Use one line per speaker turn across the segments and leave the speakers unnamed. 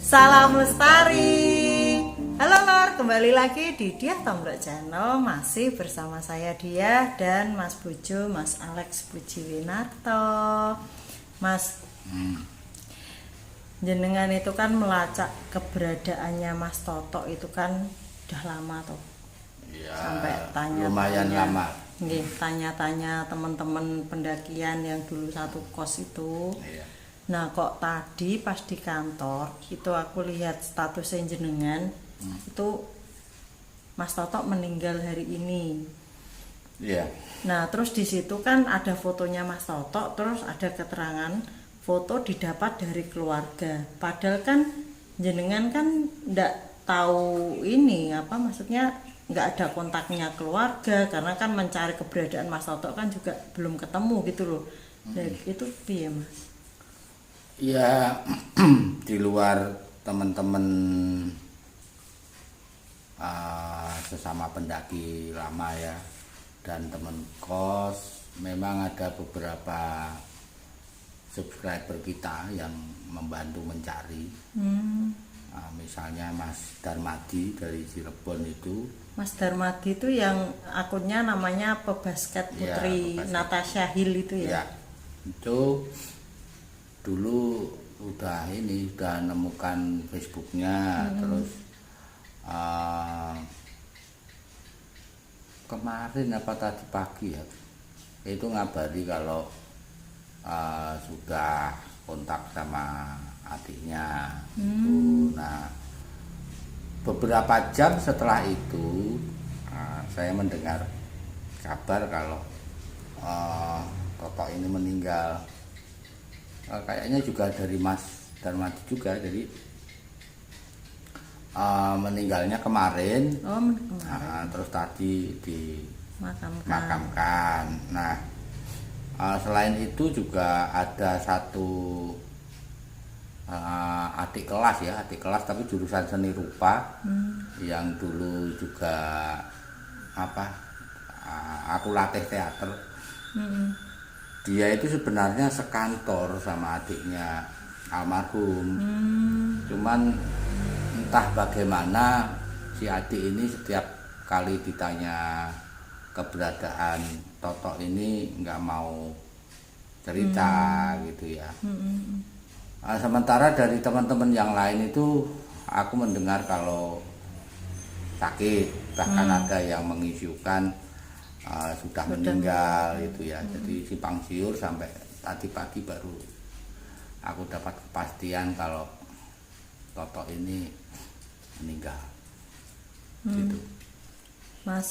Salam Lestari. Halo Lor, kembali lagi di Diah Tonggok Channel. Masih bersama saya Diah dan Mas Bojo, Mas Alex Pujiwinarto. Mas, jenengan itu kan melacak keberadaannya Mas Toto itu kan udah lama tuh.
Ya,
Sampai
lumayan lama.
Tanya-tanya teman-teman pendakian yang dulu satu kos itu.
Iya.
Nah kok tadi pas di kantor itu aku lihat statusnya jenengan itu Mas Toto meninggal hari ini.
Iya.
Nah terus di situ kan ada fotonya Mas Toto, terus ada keterangan foto didapat dari keluarga. Padahal kan jenengan kan ndak tahu ini apa maksudnya nggak ada kontaknya keluarga karena kan mencari keberadaan Mas Toto kan juga belum ketemu gitu loh. Nah, itu piye Mas?
Ya di luar teman-teman sesama pendaki lama ya dan teman kos, memang ada beberapa subscriber kita yang membantu mencari. Misalnya Mas Darmadi dari Cirebon itu.
Mas Darmadi itu yang akunnya namanya Pebasket Putri
Ya,
Natasha Hill itu ya?
Ya, itu dulu udah nemukan Facebooknya. Terus kemarin apa tadi pagi ya itu ngabari kalau sudah kontak sama adiknya gitu. Nah beberapa jam setelah itu saya mendengar kabar kalau Toto ini meninggal. Kayaknya juga dari Mas Darmadi juga, jadi meninggalnya kemarin. Terus tadi dimakamkan. Nah selain itu juga ada satu adik kelas tapi jurusan seni rupa yang dulu juga aku latih teater. Dia itu sebenarnya sekantor sama adiknya almarhum. Cuman entah bagaimana si adik ini setiap kali ditanya keberadaan Toto ini nggak mau cerita gitu ya. Sementara dari teman-teman yang lain itu aku mendengar kalau sakit, bahkan ada yang mengisukan sudah meninggal gitu ya. Jadi simpang siur sampai tadi pagi baru aku dapat kepastian kalau Toto ini meninggal. Gitu.
Mas,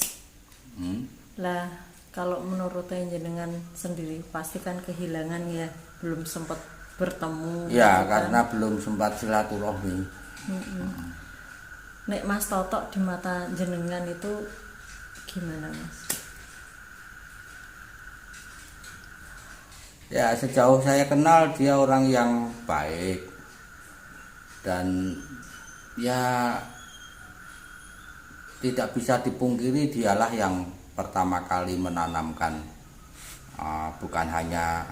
lah kalau menurut jenengan sendiri pasti kan kehilangan ya, belum sempat bertemu.
Ya
gitu
karena
kan?
belum sempat silaturahmi.
Nek Mas Toto di mata jenengan itu gimana Mas?
Ya sejauh saya kenal dia orang yang baik dan ya tidak bisa dipungkiri dialah yang pertama kali menanamkan bukan hanya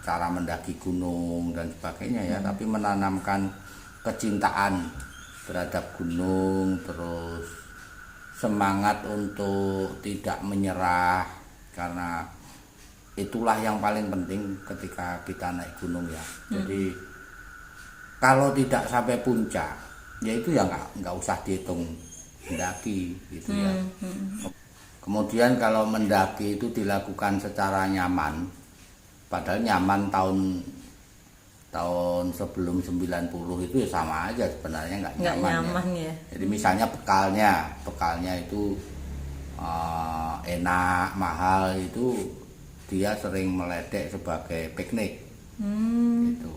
cara mendaki gunung dan sebagainya ya, tapi menanamkan kecintaan terhadap gunung, terus semangat untuk tidak menyerah, karena itulah yang paling penting ketika kita naik gunung ya. Jadi kalau tidak sampai puncak ya itu ya nggak usah dihitung mendaki gitu ya. Kemudian kalau mendaki itu dilakukan secara nyaman, padahal nyaman tahun sebelum 90 itu ya sama aja sebenarnya nggak nyaman
ya.
Jadi misalnya bekalnya itu enak, mahal, itu dia sering meledek sebagai piknik gitu.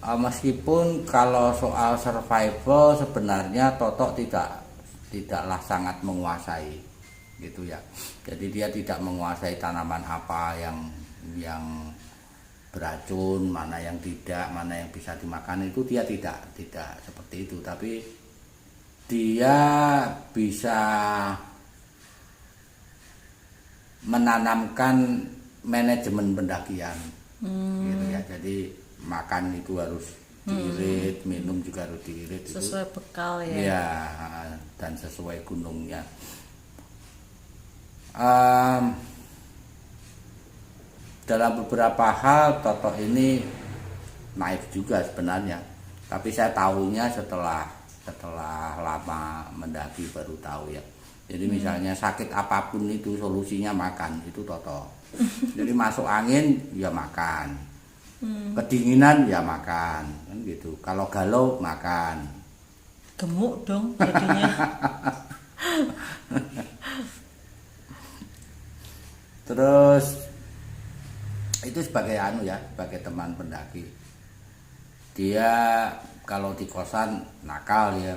Meskipun kalau soal survival sebenarnya Toto tidaklah sangat menguasai gitu ya. Jadi dia tidak menguasai tanaman apa yang beracun, mana yang tidak, mana yang bisa dimakan, itu dia tidak seperti itu. Tapi dia bisa menanamkan manajemen pendakian gitu ya. Jadi makan itu harus diirit, minum juga harus diirit.
Sesuai
itu.
bekal ya.
Iya, dan sesuai gunungnya. Dalam beberapa hal Toto ini naif juga sebenarnya, tapi saya tahunya setelah lama mendaki baru tahu ya. Jadi misalnya sakit apapun itu solusinya makan, itu Toto. Jadi masuk angin ya makan, kedinginan ya makan, kan gitu. Kalau galau makan.
Gemuk dong jadinya.
Terus itu sebagai sebagai teman pendaki. Dia kalau di kosan nakal ya,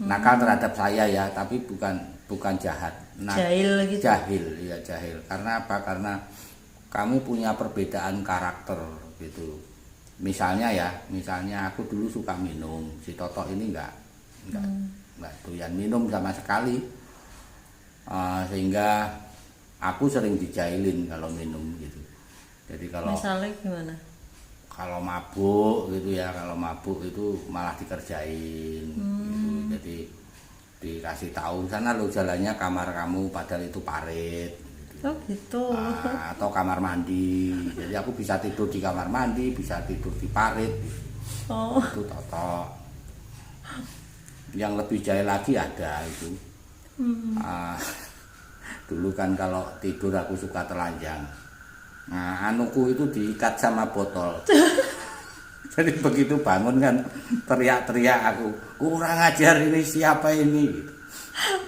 nakal terhadap saya ya, tapi bukan jahat.
Jahil gitu.
Jahil. Karena apa? Karena kami punya perbedaan karakter gitu. Misalnya aku dulu suka minum, si Toto ini enggak doyan minum sama sekali, sehingga aku sering dijahilin kalau minum gitu. Jadi kalau
misalnya gimana?
Kalau mabuk gitu ya, itu malah dikerjain gitu. Jadi dikasih tahu sana lo jalannya kamar kamu, padahal itu parit gitu.
Oh gitu.
Atau kamar mandi. Jadi aku bisa tidur di kamar mandi, bisa tidur di parit gitu.
Oh.
Itu Toto. Yang lebih jahil lagi ada itu. Dulu kan kalau tidur aku suka telanjang. Nah, anuku itu diikat sama botol. Jadi begitu bangun kan teriak-teriak aku, kurang ajar ini, siapa ini? Gitu.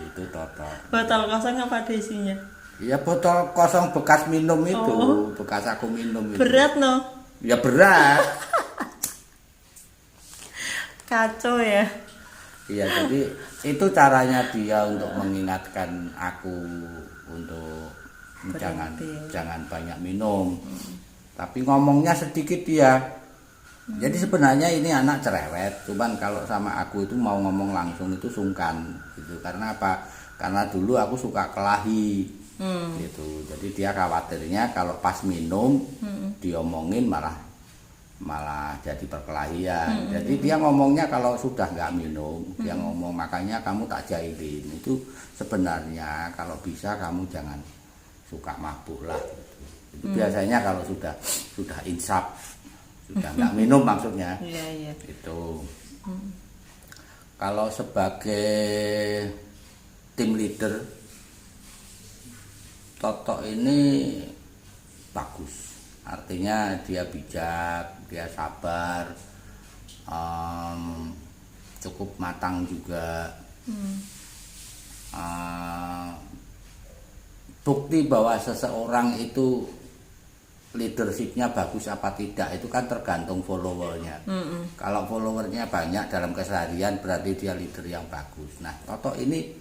Itu Toto.
Botol kosong apa ada isinya?
Ya botol kosong bekas minum itu, bekas aku minum itu.
Berat no?
Ya berat.
Kacau ya.
Iya, jadi itu caranya dia untuk mengingatkan aku untuk jangan banyak minum. Tapi ngomongnya sedikit dia. Jadi sebenarnya ini anak cerewet, cuman kalau sama aku itu mau ngomong langsung itu sungkan gitu. Karena apa? Karena dulu aku suka kelahi gitu. Jadi dia khawatirnya kalau pas minum diomongin malah jadi perkelahian. Jadi dia ngomongnya kalau sudah nggak minum, dia ngomong makanya kamu tak jahilin. Itu sebenarnya kalau bisa kamu jangan suka mabuk lah gitu. Itu biasanya kalau sudah insaf, sudah nggak minum maksudnya.
Iya.
Itu kalau sebagai tim leader Toto ini bagus, artinya dia bijak, dia sabar, cukup matang juga. Bukti bahwa seseorang itu leadershipnya bagus apa tidak itu kan tergantung followernya. Kalau followernya banyak dalam keseharian berarti dia leader yang bagus. Nah, Toto ini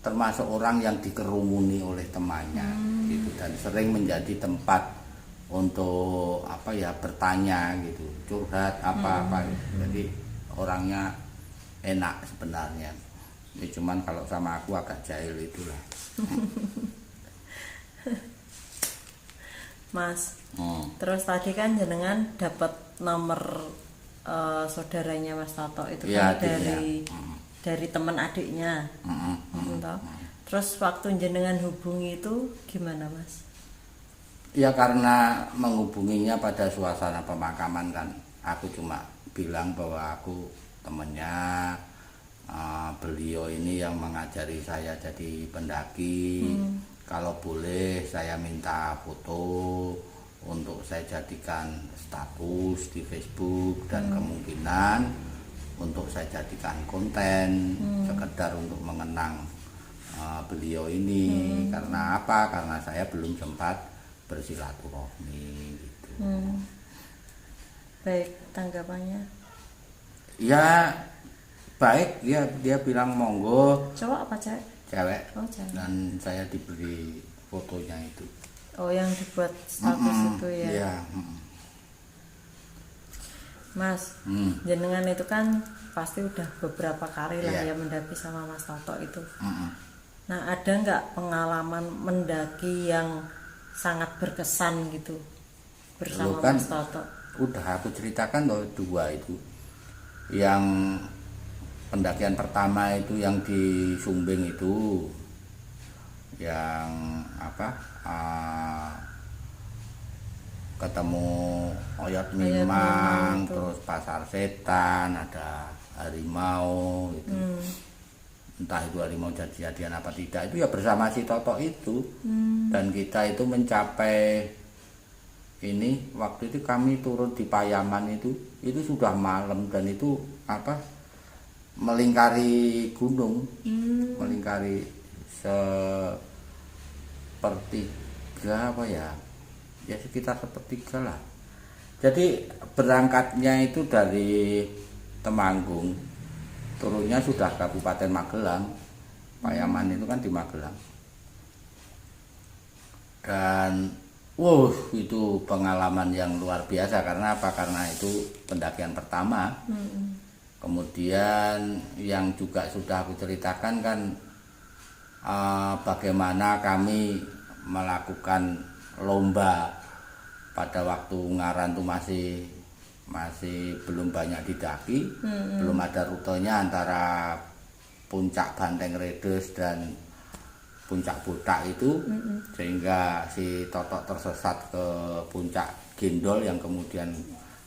termasuk orang yang dikerumuni oleh temannya gitu, dan sering menjadi tempat untuk bertanya gitu, curhat apa gitu. Jadi orangnya enak sebenarnya. Ya, cuman kalau sama aku agak jahil itulah.
Mas, terus tadi kan jenengan dapat nomor saudaranya Mas Toto itu
ya,
kan dari teman adiknya. Terus waktu jenengan hubungi itu gimana Mas?
Ya karena menghubunginya pada suasana pemakaman kan, aku cuma bilang bahwa aku temennya, beliau ini yang mengajari saya jadi pendaki. Kalau boleh saya minta foto untuk saya jadikan status di Facebook dan kemungkinan untuk saya jadikan konten sekedar untuk mengenang beliau ini. Karena apa? Karena saya belum sempat bersilaturahmi gitu.
Baik, tanggapannya?
Ya baik, dia bilang monggo.
Cowok apa cewek?
Cewek.
Oh, cewek.
Dan saya diberi fotonya itu.
Oh, yang dibuat status itu ya.
Iya.
Mas, jenengan itu kan pasti udah beberapa kali lah ya mendaki sama Mas Toto itu. Nah, ada nggak pengalaman mendaki yang sangat berkesan gitu bersama
kan,
Mas Toto?
Udah aku ceritakan loh 2 itu. Yang pendakian pertama itu yang di Sumbing itu, yang apa, ketemu oyot mimang, terus pasar setan, ada harimau itu. Entah itu harimau jadi-jadian apa tidak, itu ya bersama si Toto itu. Dan kita itu mencapai ini, waktu itu kami turun di Payaman itu sudah malam, dan itu apa, melingkari gunung, melingkari sepertiga apa ya, ya sekitar sepertiga lah. Jadi berangkatnya itu dari Temanggung, turunnya sudah Kabupaten Magelang. Payaman itu kan di Magelang. Dan itu pengalaman yang luar biasa. Karena apa? Karena itu pendakian pertama. Kemudian yang juga sudah aku ceritakan kan, bagaimana kami melakukan lomba pada waktu Ngaran tuh masih belum banyak didaki, belum ada rutenya antara puncak Banteng Redes dan puncak Botak itu, sehingga si Toto tersesat ke puncak Gendol yang kemudian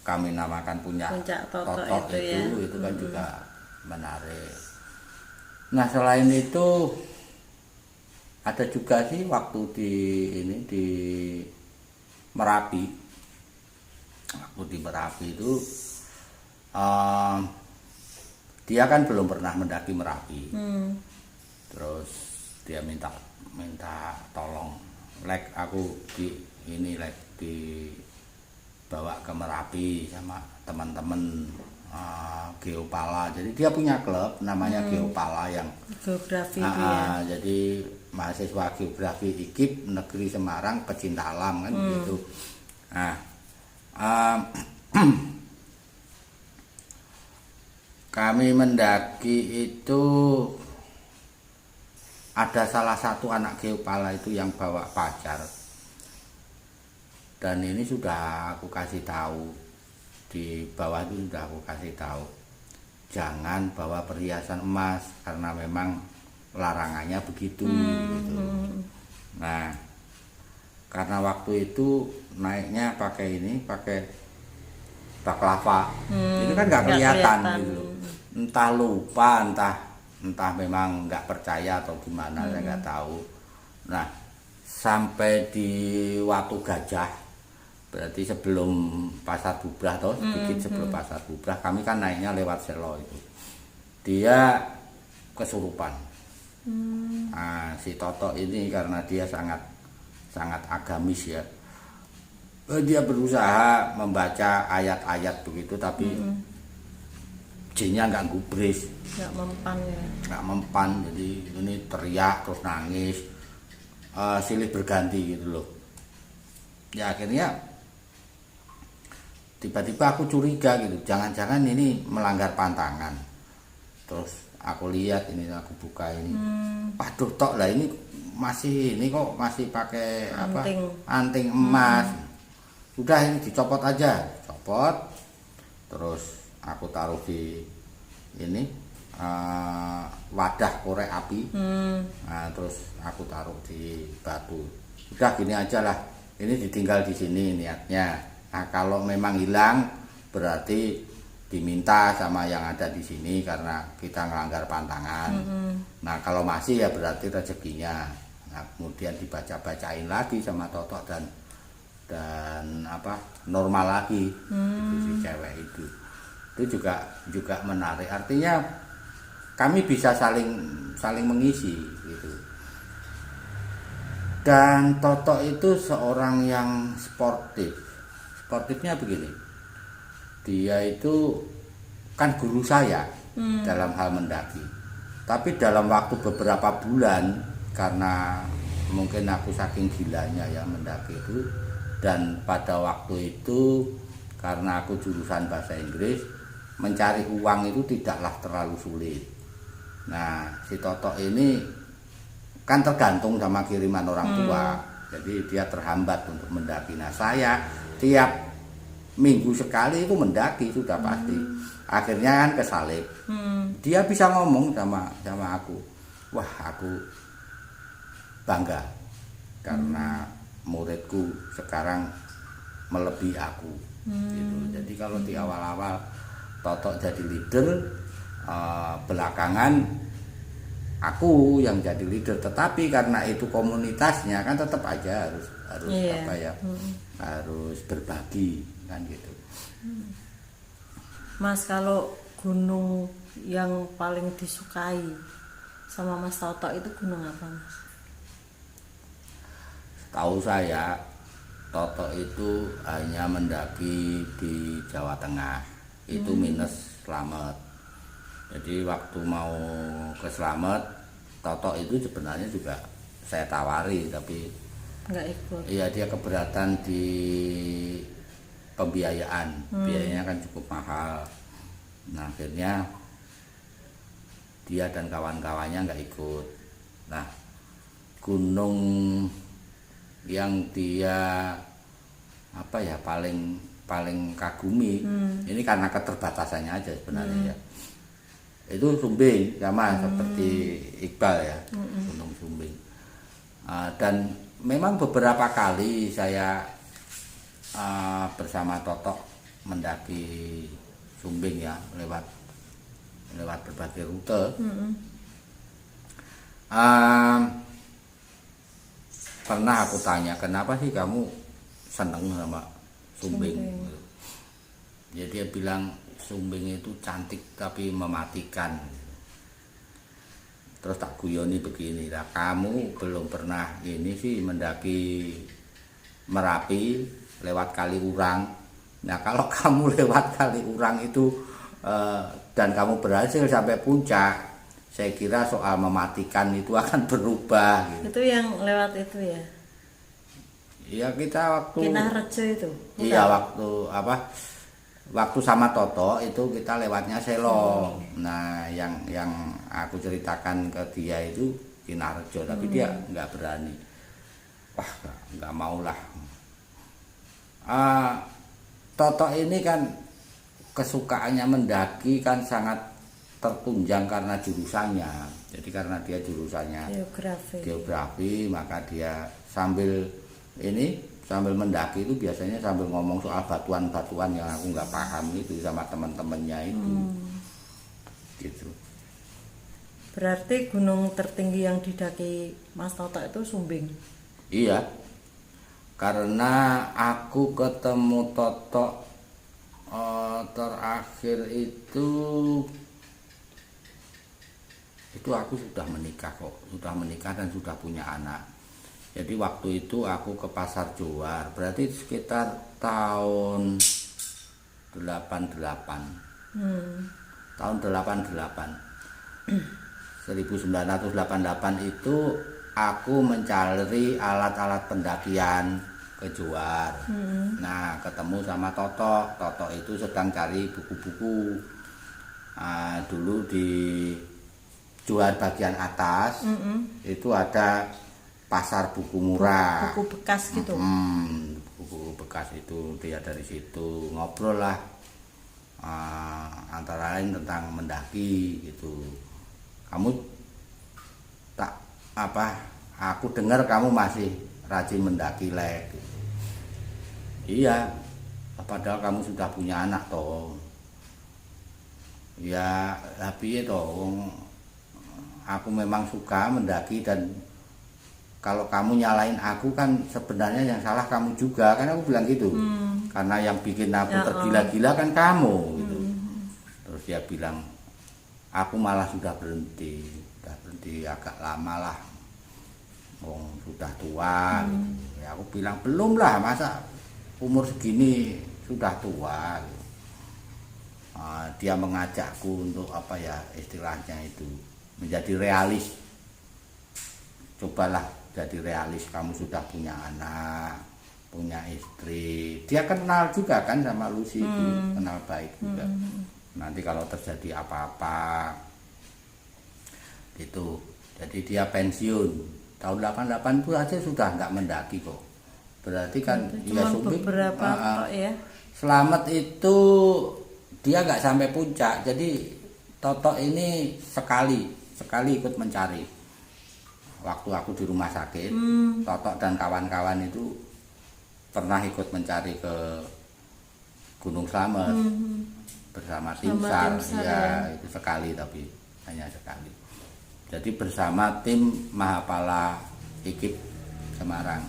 kami namakan puncak Toto itu kan juga menarik. Nah, selain itu ada juga sih waktu di Merapi. Waktu di Merapi itu dia kan belum pernah mendaki Merapi. Terus dia minta tolong, aku dibawa ke Merapi sama teman-teman Geopala. Jadi dia punya klub namanya Geopala yang
geografi
jadi mahasiswa geografi IKIP Negeri Semarang pecinta alam kan gitu. Nah, kami mendaki itu ada salah satu anak Geopala itu yang bawa pacar, dan ini sudah aku kasih tahu di bawah, itu sudah aku kasih tahu jangan bawa perhiasan emas karena memang larangannya begitu gitu. Nah, karena waktu itu naiknya pakai baklava, itu kan nggak kelihatan gitu. Entah lupa, entah memang nggak percaya atau gimana, saya nggak tahu. Nah, sampai di Watu Gajah, berarti sebelum Pasar Bubrah toh, sedikit sebelum Pasar Bubrah, kami kan naiknya lewat Selo itu. Dia kesurupan. Nah, si Toto ini karena dia sangat agamis ya, dia berusaha membaca ayat-ayat begitu, tapi jinnya nggak gubris, nggak mempan. Jadi ini teriak terus nangis, silih berganti gitu loh. Ya akhirnya tiba-tiba aku curiga gitu, jangan-jangan ini melanggar pantangan. Terus aku lihat ini, aku buka ini, waduh Tok, lah ini kok masih pakai anting emas. Udah, ini dicopot aja, terus aku taruh di ini wadah korek api. Nah, terus aku taruh di batu. Udah gini aja lah, ini ditinggal di sini niatnya. Nah, kalau memang hilang berarti diminta sama yang ada di sini karena kita ngelanggar pantangan. Nah, kalau masih ya berarti rezekinya. Nah, kemudian dibaca-bacain lagi sama Toto dan normal lagi itu si cewek itu juga menarik. Artinya kami bisa saling mengisi gitu. Dan Toto itu seorang yang sportifnya begini, dia itu kan guru saya dalam hal mendaki, tapi dalam waktu beberapa bulan, karena mungkin aku saking gilanya ya mendaki itu, dan pada waktu itu karena aku jurusan bahasa Inggris, mencari uang itu tidaklah terlalu sulit. Nah, si Toto ini kan tergantung sama kiriman orang tua, jadi dia terhambat untuk mendaki. Nah, saya tiap minggu sekali itu mendaki sudah pasti. akhirnya kan kesalip. Dia bisa ngomong sama aku, wah aku bangga karena muridku sekarang melebihi aku gitu. Jadi kalau di awal-awal Toto jadi leader, belakangan aku yang jadi leader, tetapi karena itu komunitasnya kan tetap aja harus apa ya, harus berbagi kan gitu.
Mas, kalau gunung yang paling disukai sama Mas Toto itu gunung apa, Mas?
Tahu saya Toto itu hanya mendaki di Jawa Tengah, itu minus Slamet. Jadi waktu mau ke Slamet, Toto itu sebenarnya juga saya tawari, tapi
Nggak ikut.
iya dia keberatan di pembiayaan, biayanya kan cukup mahal. Nah akhirnya dia dan kawan-kawannya nggak ikut. Nah gunung yang dia apa ya paling kagumi, ini karena keterbatasannya aja sebenarnya ya, itu Sumbing, sama seperti Iqbal ya, Gunung Sumbing. Dan memang beberapa kali saya bersama Toto mendaki Sumbing ya, lewat berbagai rute. Pernah aku tanya, kenapa sih kamu seneng sama Sumbing? Ya dia bilang Sumbing itu cantik tapi mematikan. Terus tak guyoni begini lah, kamu belum pernah ini sih mendaki Merapi lewat Kaliurang. Nah kalau kamu lewat Kaliurang itu dan kamu berhasil sampai puncak, saya kira soal mematikan itu akan berubah gitu.
Itu yang lewat itu ya?
Iya kita waktu
Kinarjo itu?
Iya waktu sama Toto itu kita lewatnya Selo. Nah yang aku ceritakan ke dia itu Kinarjo, tapi dia nggak berani. Wah nggak maulah. Toto ini kan kesukaannya mendaki kan sangat tertunjang karena jurusannya. Jadi karena dia jurusannya geografi, maka dia sambil mendaki itu biasanya sambil ngomong soal batuan-batuan yang aku nggak paham itu sama teman-temannya itu. Gitu.
Berarti gunung tertinggi yang didaki Mas Toto itu Sumbing?
Iya. Karena aku ketemu Toto terakhir itu aku sudah menikah dan sudah punya anak. Jadi waktu itu aku ke Pasar Johar, berarti sekitar tahun 88. Tahun 88. 1988 itu aku mencari alat-alat pendakian ke Johar. Nah, ketemu sama Toto. Toto itu sedang cari buku-buku. Dulu di Johar bagian atas itu ada pasar buku murah,
buku bekas gitu.
Buku bekas itu dia dari situ ngobrol lah, antara lain tentang mendaki gitu. Kamu aku dengar kamu masih rajin mendaki lek. Iya, padahal kamu sudah punya anak toh. Ya, tapi itu aku memang suka mendaki, dan kalau kamu nyalain aku kan sebenarnya yang salah kamu juga, kan aku bilang gitu. Karena yang bikin aku tergila-gila kan kamu gitu. Terus dia bilang, aku malah sudah berhenti agak lama lah. Sudah tua gitu. Ya aku bilang belum lah, masa umur segini sudah tua gitu. Dia mengajakku untuk apa ya istilahnya itu, menjadi realis. Cobalah jadi realis, kamu sudah punya anak, punya istri. Dia kenal juga kan sama Lucy itu, kenal baik juga. Nanti kalau terjadi apa-apa itu, jadi dia pensiun tahun 88 itu aja sudah nggak mendaki kok. Berarti kan
ya Sumbing beberapa ya.
Slamet itu dia nggak sampai puncak. Jadi Toto ini sekali ikut mencari. Waktu aku di rumah sakit, Toto dan kawan-kawan itu pernah ikut mencari ke Gunung Slamet bersama tim SAR. Ya, itu sekali, tapi hanya sekali. Jadi bersama tim Mahapala IKIP Semarang.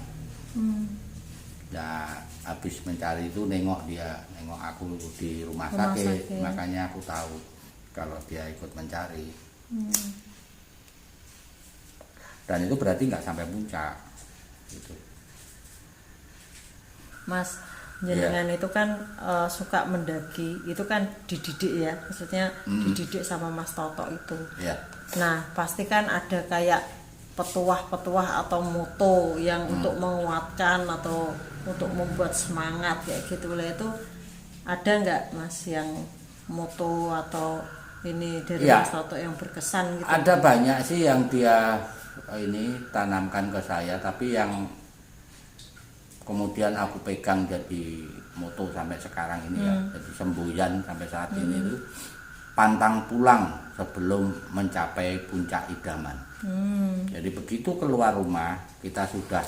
Ya, habis mencari itu nengok aku di rumah sakit. Makanya aku tahu kalau dia ikut mencari. Dan itu berarti nggak sampai puncak gitu.
Mas, jenengan itu kan suka mendaki, itu kan dididik ya, maksudnya dididik sama Mas Toto itu. Nah, pasti kan ada kayak petuah-petuah atau moto yang untuk menguatkan atau untuk membuat semangat kayak gitu lah. Itu ada nggak Mas yang moto atau ini dari Mas Toto yang berkesan gitu?
Ada banyak sih yang dia ini tanamkan ke saya, tapi yang kemudian aku pegang jadi moto sampai sekarang ini ya, jadi semboyan sampai saat ini itu pantang pulang sebelum mencapai puncak idaman. Jadi begitu keluar rumah kita sudah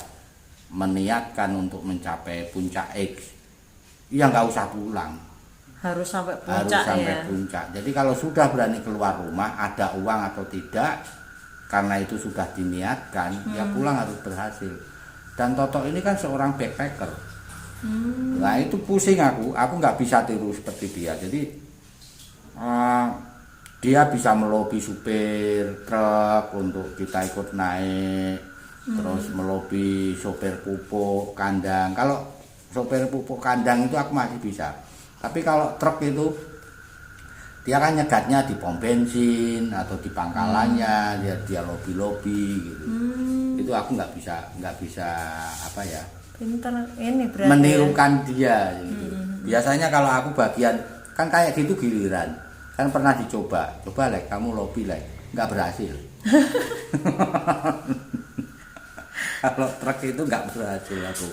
meniatkan untuk mencapai puncak X, ya nggak usah pulang. Harus sampai puncak. Jadi kalau sudah berani keluar rumah, ada uang atau tidak, karena itu sudah diniatkan, ya pulang harus berhasil. Dan Toto ini kan seorang backpacker. Nah itu pusing aku nggak bisa tiru seperti dia. Jadi dia bisa melobi supir truk untuk kita ikut naik, terus melobi sopir pupuk kandang. Kalau sopir pupuk kandang itu aku masih bisa, tapi kalau truk itu dia kan nyegatnya di pom bensin atau di pangkalannya, dia lobi gitu. Itu aku nggak bisa apa ya,
pinter ini berarti
menirukan dia gitu. Biasanya kalau aku bagian kan kayak gitu giliran, kan pernah coba Lek, kamu lobi Lek, nggak berhasil. Kalau truk itu nggak berhasil aku.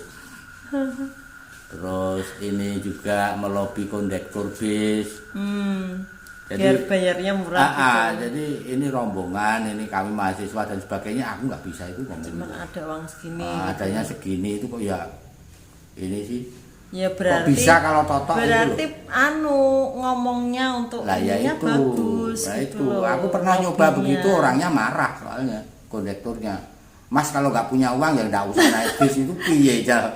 Terus ini juga melobi kondektur bis. Jadi
biar bayarnya murah gitu.
Jadi ini rombongan, ini kami mahasiswa dan sebagainya, aku nggak bisa itu ngomong.
Cuman ada uang segini.
Adanya segini itu kok ya ini sih.
Ya berarti
kok bisa kalau Toto
berarti
itu
ngomongnya untuk
lah ya itu.
bagus
Nah
gitu
itu
loh.
aku pernah nyoba
Lobinya.
begitu, orangnya marah soalnya kondekturnya. Mas kalau nggak punya uang ya nggak usah naik bis, itu piye aja.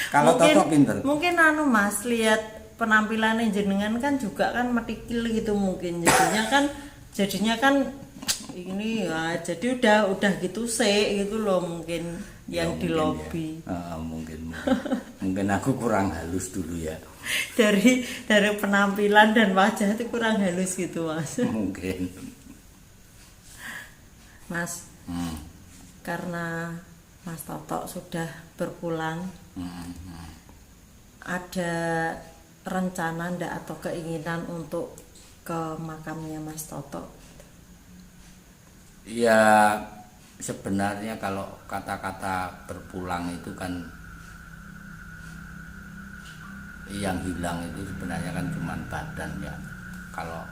Kalau Toto pinter.
Mungkin Mas lihat penampilannya jenengan kan juga kan metikil gitu, mungkin jadinya kan ini ya, jadi udah gitu gitu loh mungkin yang di lobi.
Ya. Mungkin aku kurang halus dulu ya.
dari penampilan dan wajah itu kurang halus gitu Mas.
Mungkin.
Mas, karena Mas Toto sudah berpulang, ada rencana ndak atau keinginan untuk ke makamnya Mas Toto?
Ya sebenarnya kalau kata-kata berpulang itu kan yang hilang itu sebenarnya kan cuma badan ya. Kalau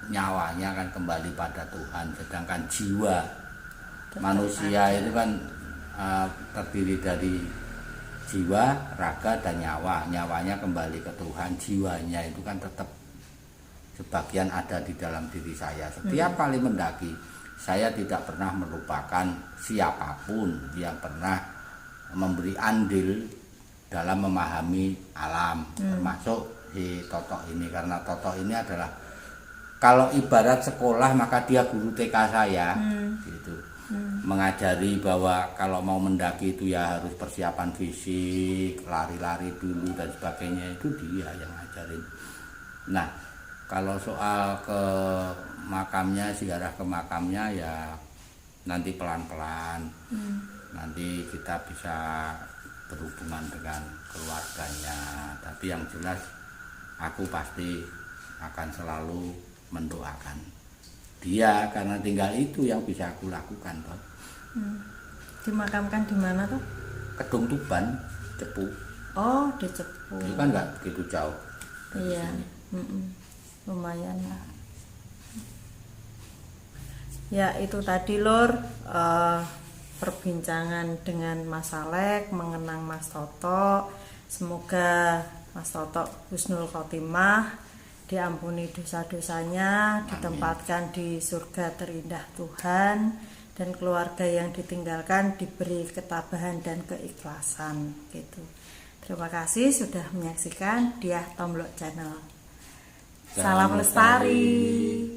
nyawanya kan kembali pada Tuhan, sedangkan jiwa manusia itu kan terdiri dari jiwa, raga, dan nyawa. Nyawanya kembali ke Tuhan, jiwanya itu kan tetap sebagian ada di dalam diri saya. Setiap kali mendaki, saya tidak pernah melupakan siapapun yang pernah memberi andil dalam memahami alam, termasuk si Toto ini. Karena Toto ini adalah, kalau ibarat sekolah maka dia guru TK saya, gitu. Mengajari bahwa kalau mau mendaki itu ya harus persiapan fisik, lari-lari dulu dan sebagainya, itu dia yang ngajarin. Nah, kalau soal ke makamnya, ziarah ke makamnya ya nanti pelan-pelan, nanti kita bisa berhubungan dengan keluarganya. Tapi yang jelas aku pasti akan selalu mendoakan dia, karena tinggal itu yang bisa aku lakukan toh.
Dimakamkan di mana tuh?
Kedung Tuban, Cepu.
Oh, di Cepu.
Itu kan nggak begitu jauh dari
Iya,
sini.
lumayan lah. Ya itu tadi Lur, perbincangan dengan Mas Alek mengenang Mas Toto. Semoga Mas Toto husnul khotimah, diampuni dosa-dosanya, ditempatkan di surga terindah Tuhan, dan keluarga yang ditinggalkan diberi ketabahan dan keikhlasan gitu. Terima kasih sudah menyaksikan Diah Tomlok Channel. Salam lestari.